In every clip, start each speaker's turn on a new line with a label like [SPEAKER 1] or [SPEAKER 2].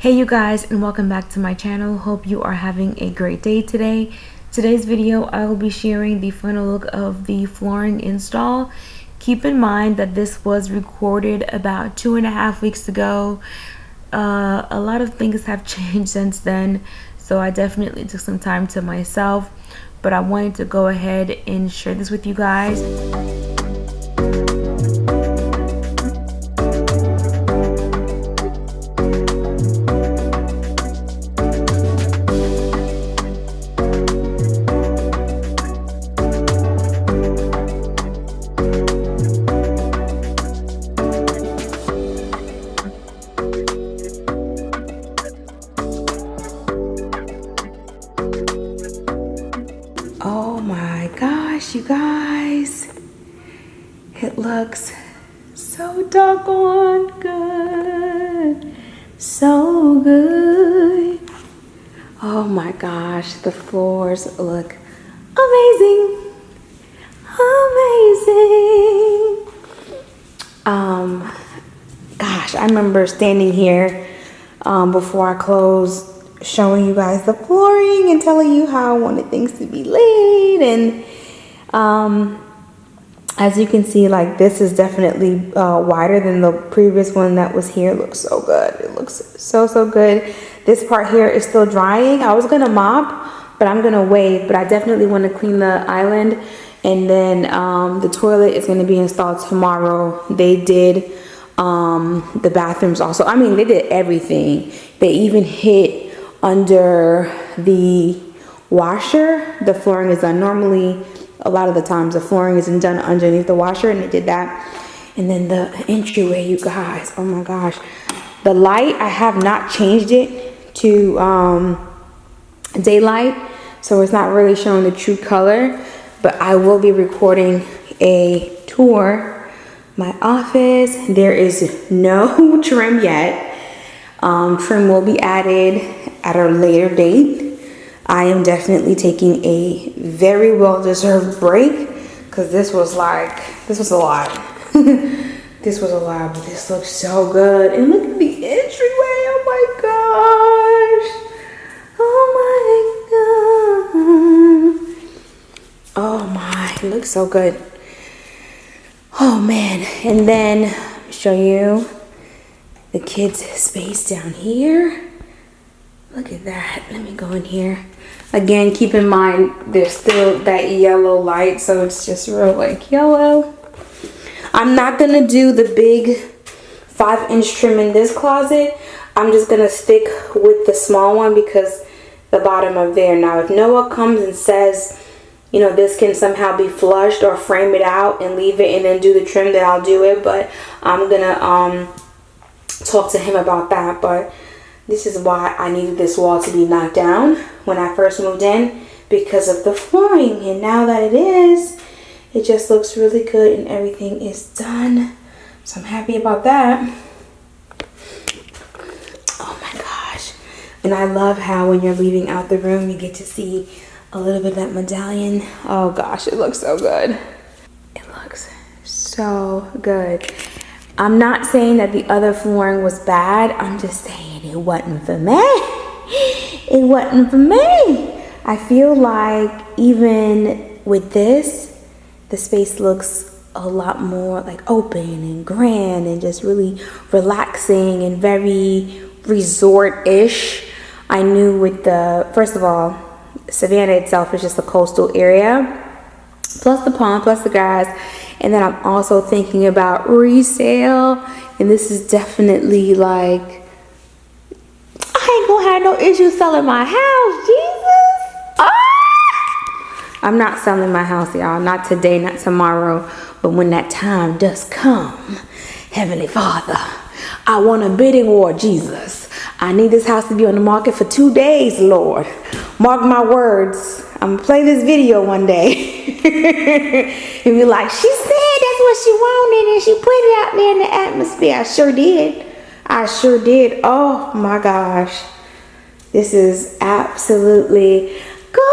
[SPEAKER 1] Hey you guys, and welcome back to my channel. Hope you are having a great day today. Today's video I will be sharing the final look of the flooring install. Keep in mind that this was recorded about 2.5 weeks ago. A lot of things have changed since then, so I definitely took some time to myself, but I wanted to go ahead and share this with you guys. Oh my gosh, you guys, it looks so doggone good, so good. Oh my gosh, the floors look amazing, amazing. Gosh, I remember standing here before I closed, showing you guys the flooring and telling you how I wanted things to be laid. And as you can see, like, this is definitely wider than the previous one that was here. It looks so good. It looks so good. This part here is still drying. I was gonna mop, but I'm gonna wait. But I definitely want to clean the island, and then the toilet is going to be installed tomorrow. They did the bathrooms also. I mean, they did everything. They even hit under the washer. The flooring is done. Normally, a lot of the times the flooring isn't done underneath the washer, and they did that. And then the entryway, you guys, oh my gosh, the light, I have not changed it to daylight, so it's not really showing the true color, but I will be recording a tour. My office, there is no trim yet. Trim will be added at a later date. I am definitely taking a very well-deserved break, because this was a lot. This was a lot, but this looks so good. And look at the entryway. Oh my gosh. Oh my god. Oh my, it looks so good. Oh man. And then show you the kids' space down here. Look at that. Let me go in here. Again, keep in mind there's still that yellow light, so it's just real like yellow. I'm not gonna do the big 5-inch trim in this closet. I'm just gonna stick with the small one because the bottom of there. Now if Noah comes and says, you know, this can somehow be flushed or frame it out and leave it and then do the trim, then I'll do it. But I'm gonna talk to him about that. But this is why I needed this wall to be knocked down when I first moved in, because of the flooring. And now that it is, it just looks really good and everything is done. So I'm happy about that. Oh my gosh. And I love how when you're leaving out the room, you get to see a little bit of that medallion. Oh gosh, it looks so good. It looks so good. I'm not saying that the other flooring was bad. I'm just saying it wasn't for me. It wasn't for me. I feel like even with this, the space looks a lot more like open and grand and just really relaxing and very resort-ish. I knew with the, first of all, Savannah itself is just a coastal area, plus the pond, plus the grass. And then I'm also thinking about resale, and this is definitely like, I ain't gonna have no issue selling my house, Jesus. I'm not selling my house, y'all. Not today, not tomorrow. But when that time does come, Heavenly Father, I want a bidding war, Jesus. I need this house to be on the market for 2 days, Lord. Mark my words. I'm gonna play this video one day. And be like, she said that's what she wanted and she put it out there in the atmosphere. I sure did. I sure did. Oh my gosh. This is absolutely gorgeous.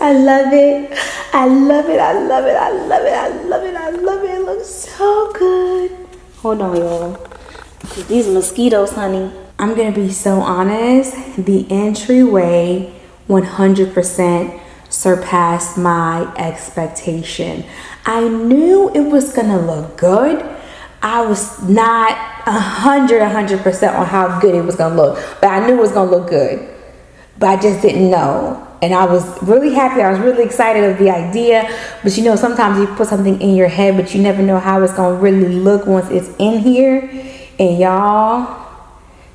[SPEAKER 1] I love it. I love it. I love it. I love it. I love it. I love it. It looks so good. Hold on, y'all. These mosquitoes, honey. I'm gonna be so honest. The entryway 100% surpassed my expectation. I knew it was gonna look good. I was not 100% on how good it was gonna look, but I knew it was gonna look good. But I just didn't know. And I was really happy. I was really excited of the idea. But you know, sometimes you put something in your head, but you never know how it's gonna really look once it's in here. And y'all,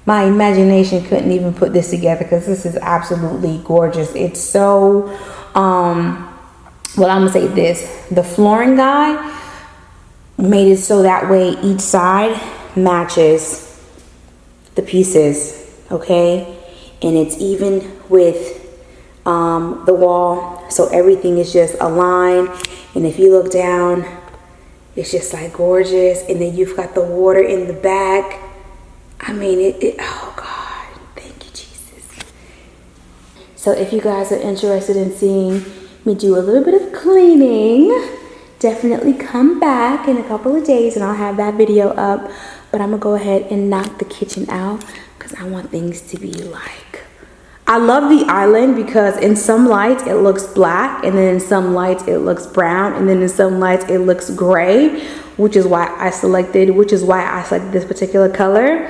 [SPEAKER 1] my imagination couldn't even put this together because this is absolutely gorgeous. It's so, well, I'm gonna say this. The flooring guy made it so that way each side matches the pieces, okay? And it's even with the wall, so everything is just aligned. And if you look down, it's just like gorgeous. And then you've got the water in the back. I mean, oh God, thank you, Jesus. So if you guys are interested in seeing me do a little bit of cleaning, definitely come back in a couple of days and I'll have that video up. But I'm gonna go ahead and knock the kitchen out because I want things to be like, I love the island because in some lights it looks black, and then in some lights it looks brown, and then in some lights it looks gray, which is why I selected this particular color.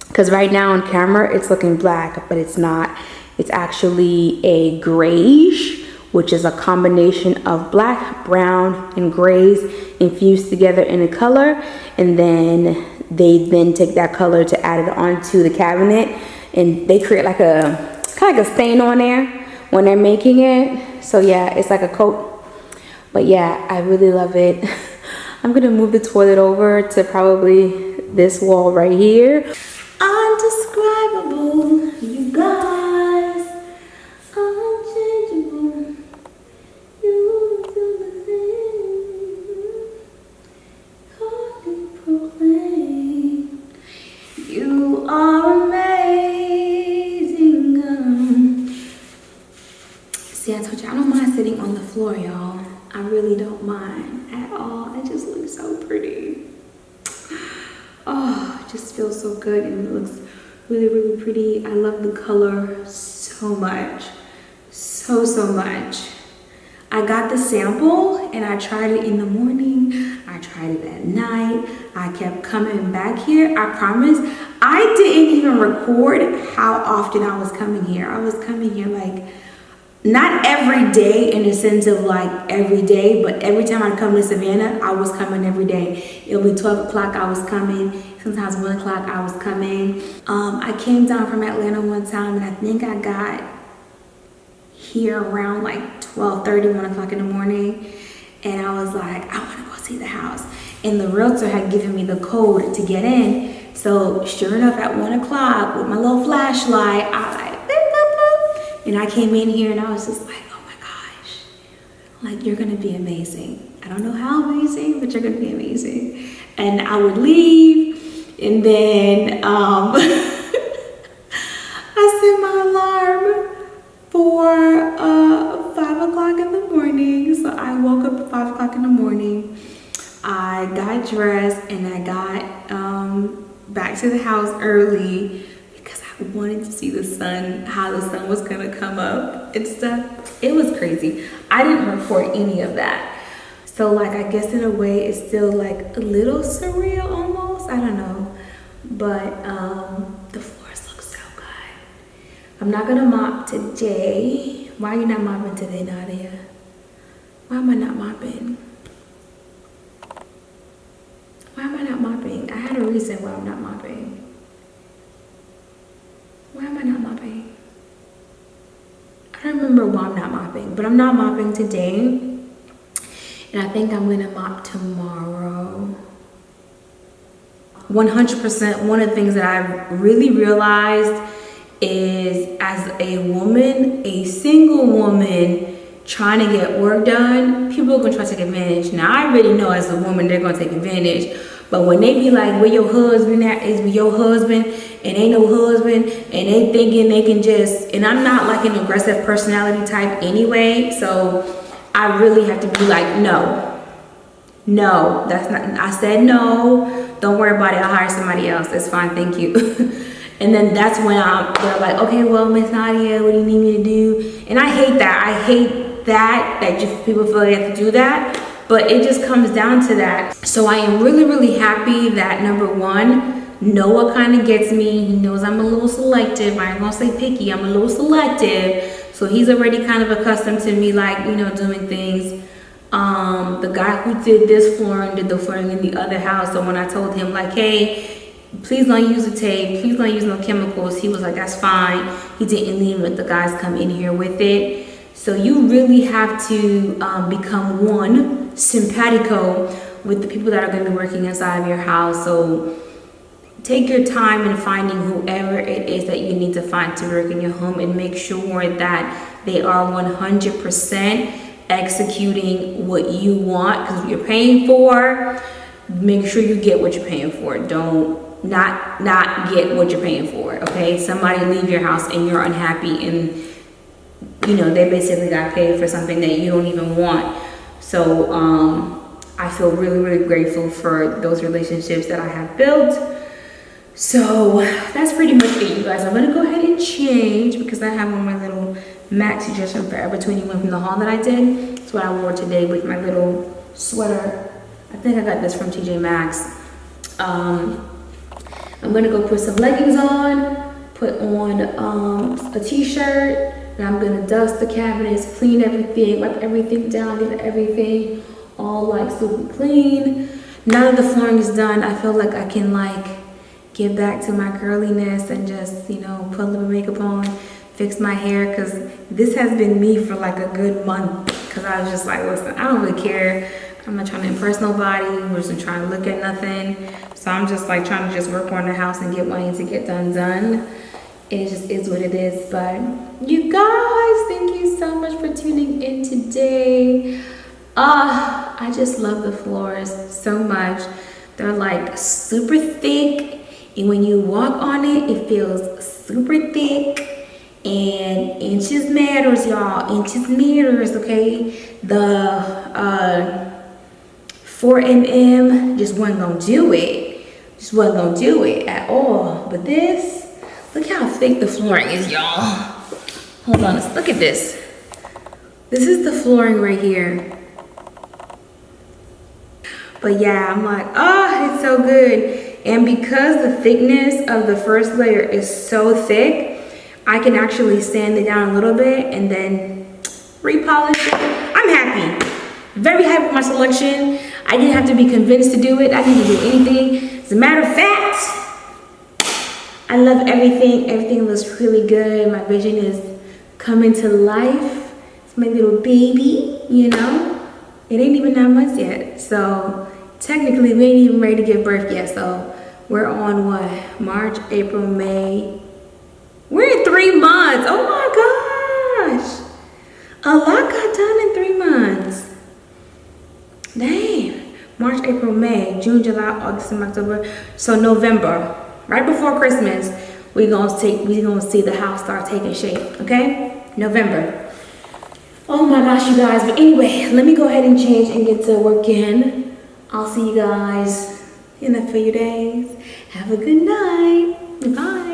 [SPEAKER 1] Because right now on camera it's looking black, but it's not. It's actually a grayish, which is a combination of black, brown, and grays infused together in a color. And then they take that color to add it onto the cabinet. And they create like a, kind of like a stain on there when they're making it. So yeah, it's like a coat. But yeah, I really love it. I'm gonna move the toilet over to probably this wall right here. Undescribable, you guys. Unchangeable. You do the thing. Hardly proclaim. You are amazing. See, I told you I don't mind sitting on the floor, y'all. I really don't mind at all. It just looks so pretty. Oh, it just feels so good and it looks really, really pretty. I love the color so much. So much. I got the sample and I tried it in the morning. I tried it at night. I kept coming back here. I promise. I didn't even record how often I was coming here. I was coming here like, not every day in the sense of like every day, but every time I come to Savannah, I was coming every day. It'll be 12 o'clock, I was coming. Sometimes 1 o'clock, I was coming. I came down from Atlanta one time and I think I got here around like 12:30, 1 o'clock in the morning. And I was like, I want to go see the house. And the realtor had given me the code to get in. So sure enough, at 1 o'clock with my little flashlight, I like, and I came in here and I was just like, oh my gosh, like you're gonna be amazing. I don't know how amazing, but you're gonna be amazing. And I would leave and then I set my alarm for 5 o'clock in the morning. So I woke up at 5 o'clock in the morning. I got dressed and I got back to the house early. I wanted to see the sun, how the sun was gonna come up and stuff. It was crazy. I didn't record any of that. So like, I guess in a way it's still like a little surreal almost, I don't know. But the floors look so good. I'm not gonna mop today. Why are you not mopping today, Nadia? Why am I not mopping? Why am I not mopping? I had a reason why I'm not mopping. Why am I not mopping? I don't remember why I'm not mopping, but I'm not mopping today. And I think I'm gonna mop tomorrow. 100%, one of the things that I really realized is as a woman, a single woman trying to get work done, people are gonna try to take advantage. Now I already know as a woman, they're gonna take advantage. But when they be like, where your husband at? Is with your husband? And ain't no husband, and they thinking they can just, and I'm not like an aggressive personality type anyway, so I really have to be like, no, No, that's not, I said no, don't worry about it, I'll hire somebody else, it's fine, thank you. And then that's when they're like, okay, well, Miss Nadia, what do you need me to do? And I hate that just people feel they have to do that, but it just comes down to that. So I am really, really happy that number one, Noah kind of gets me. He knows I'm a little selective. I ain't gonna say picky, I'm a little selective. So he's already kind of accustomed to me, like, you know, doing things. The guy who did this flooring did the flooring in the other house. So when I told him, like, hey, please don't use the tape, please don't use no chemicals, he was like, that's fine. He didn't leave let the guys come in here with it. So you really have to become one, simpatico with the people that are going to be working inside of your house. So take your time in finding whoever it is that you need to find to work in your home, and make sure that they are 100% executing what you want, because you're paying for, make sure you get what you're paying for. Don't not get what you're paying for. Okay, somebody leave your house and you're unhappy, and you know they basically got paid for something that you don't even want. So I feel really, really grateful for those relationships that I have built. So that's pretty much it, you guys. I'm gonna go ahead and change because I have on my little maxi dress from Forever 21 from the haul that I did. That's what I wore today with my little sweater. I think I got this from TJ Maxx. I'm gonna go put some leggings on, put on a t-shirt, and I'm gonna dust the cabinets, clean everything, wipe everything down, get everything all like super clean. Now that the flooring is done, I feel like I can like get back to my curliness and just, you know, put a little makeup on, fix my hair, because this has been me for like a good month, because I was just like, listen, I don't really care. I'm not trying to impress nobody. I wasn't trying to look at nothing. So I'm just like trying to just work on the house and get what I need to get done. It just is what it is. But you guys, thank you so much for tuning in today. I just love the floors so much. They're like super thick, and when you walk on it, it feels super thick. And inches matters, y'all. Inches matters, okay? The 4mm just wasn't gonna do it. Just wasn't gonna do it at all. But this, look how thick the flooring is, y'all. Hold on, let's look at this. This is the flooring right here. But yeah, I'm like, oh, it's so good. And because the thickness of the first layer is so thick, I can actually sand it down a little bit and then repolish it. I'm happy. Very happy with my selection. I didn't have to be convinced to do it. I didn't do anything. As a matter of fact, I love everything. Everything looks really good. My vision is coming to life. It's my little baby, you know. It ain't even 9 months yet. So technically we ain't even ready to give birth yet. So we're on what? March, April, May. We're in 3 months. Oh my gosh. A lot got done in 3 months. Dang. March, April, May, June, July, August, and October. So November, right before Christmas, we gonna see the house start taking shape, okay? November. Oh my gosh, you guys. But anyway, let me go ahead and change and get to working. I'll see you guys in a few days. Have a good night. Bye.